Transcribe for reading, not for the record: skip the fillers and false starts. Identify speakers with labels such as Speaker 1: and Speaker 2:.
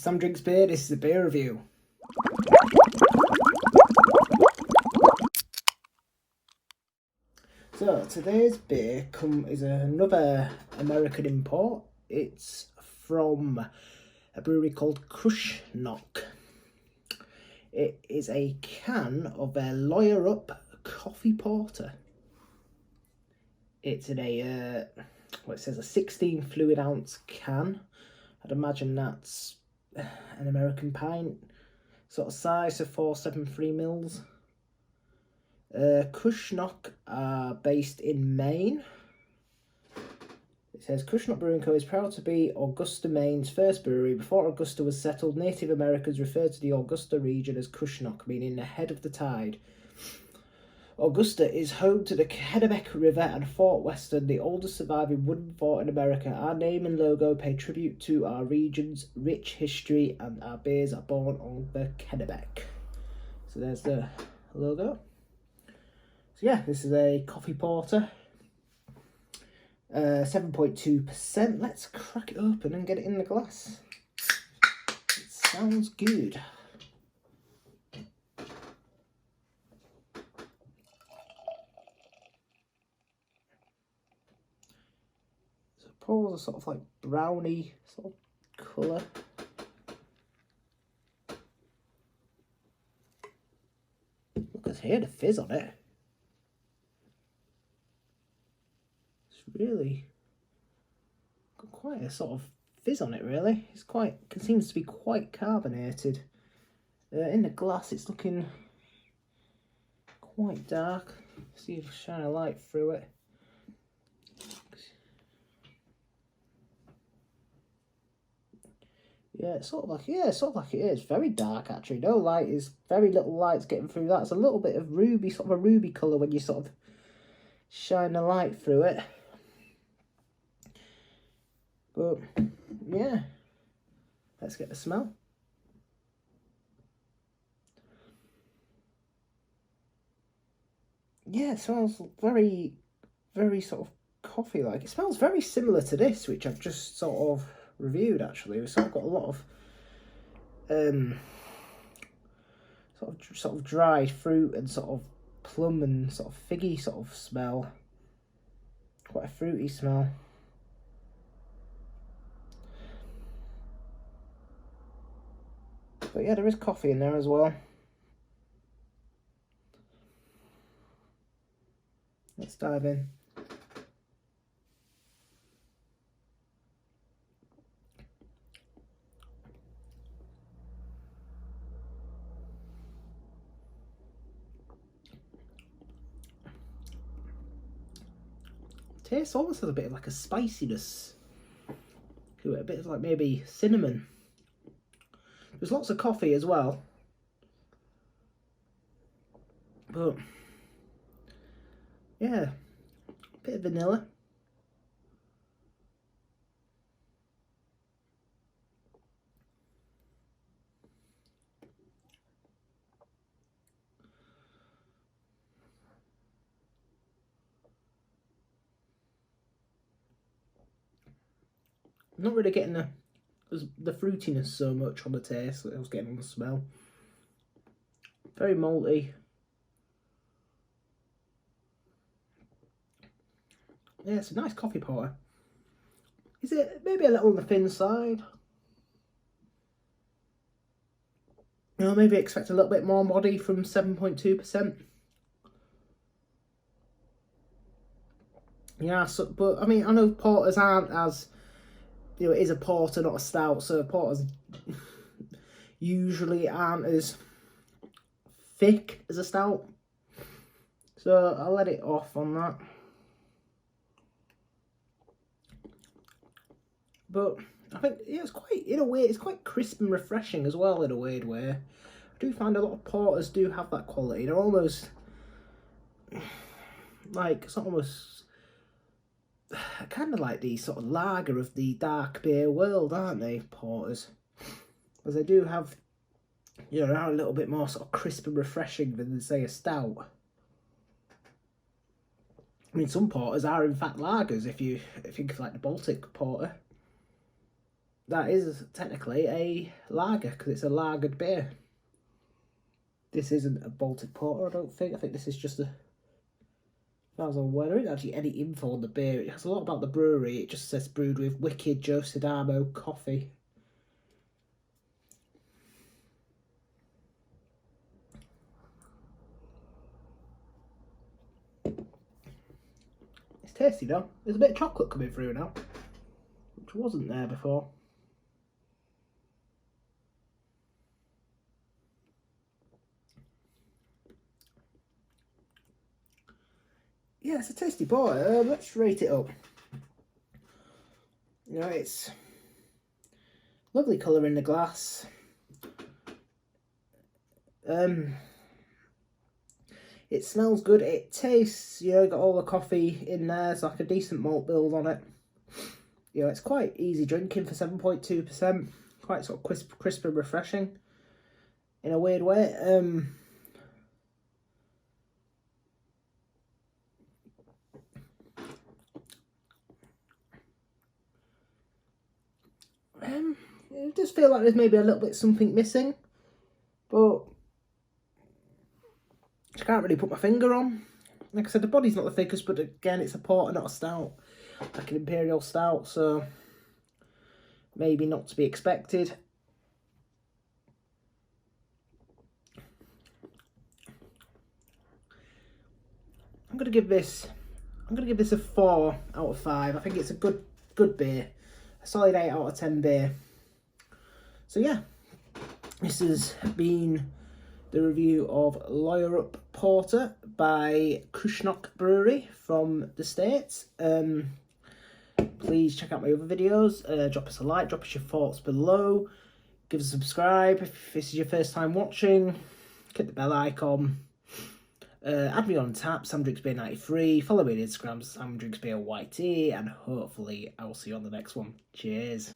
Speaker 1: Sam Drinks Beer, this is a beer review. So today's beer is another American import. It's from a brewery called Cushnoc. It is a can of their Lawyer Up coffee porter. It's in it says a 16 fluid ounce can. I'd imagine that's an American pint sort of size, so 473 mils. Cushnoc are based in Maine. It says Cushnoc Brewing Co. is proud to be Augusta, Maine's first brewery. Before Augusta was settled, Native Americans referred to the Augusta region as Cushnoc, meaning ahead of the tide. Augusta is home to the Kennebec River and Fort Western, the oldest surviving wooden fort in America. Our name and logo pay tribute to our region's rich history, and our beers are born on the Kennebec. So there's the logo. So yeah, this is a coffee porter. 7.2%. Let's crack it open and get it in the glass. It sounds good. So it pours a sort of like brownie sort of colour. Look at here, the fizz on it. Really got quite a sort of fizz on it, really. It seems to be quite carbonated. In the glass it's looking quite dark. See if I shine a light through it. Yeah, it's sort of like it is. Very dark actually. No light is very little light's getting through that. It's a little bit of ruby, sort of a ruby colour when you sort of shine the light through it. But yeah, let's get the smell. Yeah, it smells very, very sort of coffee-like. It smells very similar to this, which I've just sort of reviewed actually. We've sort of got a lot of sort of dried fruit and sort of plum and sort of figgy sort of smell. Quite a fruity smell. But yeah, there is coffee in there as well. Let's dive in. Tastes almost has a bit of like a spiciness to it, a bit of like maybe cinnamon. There's lots of coffee as well, but yeah, a bit of vanilla. I'm not really getting the fruitiness so much on the taste that I was getting on the smell. Very malty. Yeah, it's a nice coffee porter. Is it maybe a little on the thin side? You know, maybe expect a little bit more body from 7.2%. Yeah, so, but I mean, I know porters aren't as, you know, it is a porter, not a stout, so porters usually aren't as thick as a stout. So I'll let it off on that. But I think yeah, it's quite, in a way, it's quite crisp and refreshing as well in a weird way. I do find a lot of porters do have that quality. They're almost like, it's almost kind of like the sort of lager of the dark beer world, aren't they, porters? As they do have, you know, they're a little bit more sort of crisp and refreshing than, say, a stout. I mean, some porters are in fact lagers if you think of like the Baltic porter. that is technically a lager, because it's a lagered beer. This isn't a Baltic Porter, I don't think. I think this is just a... As I was aware, there isn't actually any info on the beer. It has a lot about the brewery. It just says brewed with wicked Joe Sidamo coffee. It's tasty though. There's a bit of chocolate coming through now, which wasn't there before. Yeah, it's a tasty porter. Let's rate it up. You know, it's lovely colour in the glass. It smells good. It tastes, you know, got all the coffee in there. It's like a decent malt build on it. You know, it's quite easy drinking for 7.2%. Quite sort of crisp and refreshing in a weird way. It does feel like there's maybe a little bit something missing, but I can't really put my finger on. Like I said, the body's not the thickest, but again, it's a porter, not a stout, like an imperial stout, so maybe not to be expected. I'm gonna give this a 4 out of 5. I think it's a good beer, a solid 8 out of 10 beer. So yeah, this has been the review of Lawyer Porter by Cushnoc Brewery from the States. Please check out my other videos. Drop us a like, drop us your thoughts below. Give us a subscribe if this is your first time watching. Click the bell icon. Add me on Untappd, SamDrinksBeer93. Follow me on Instagram, SamDrinksBeerYT. And hopefully I will see you on the next one. Cheers.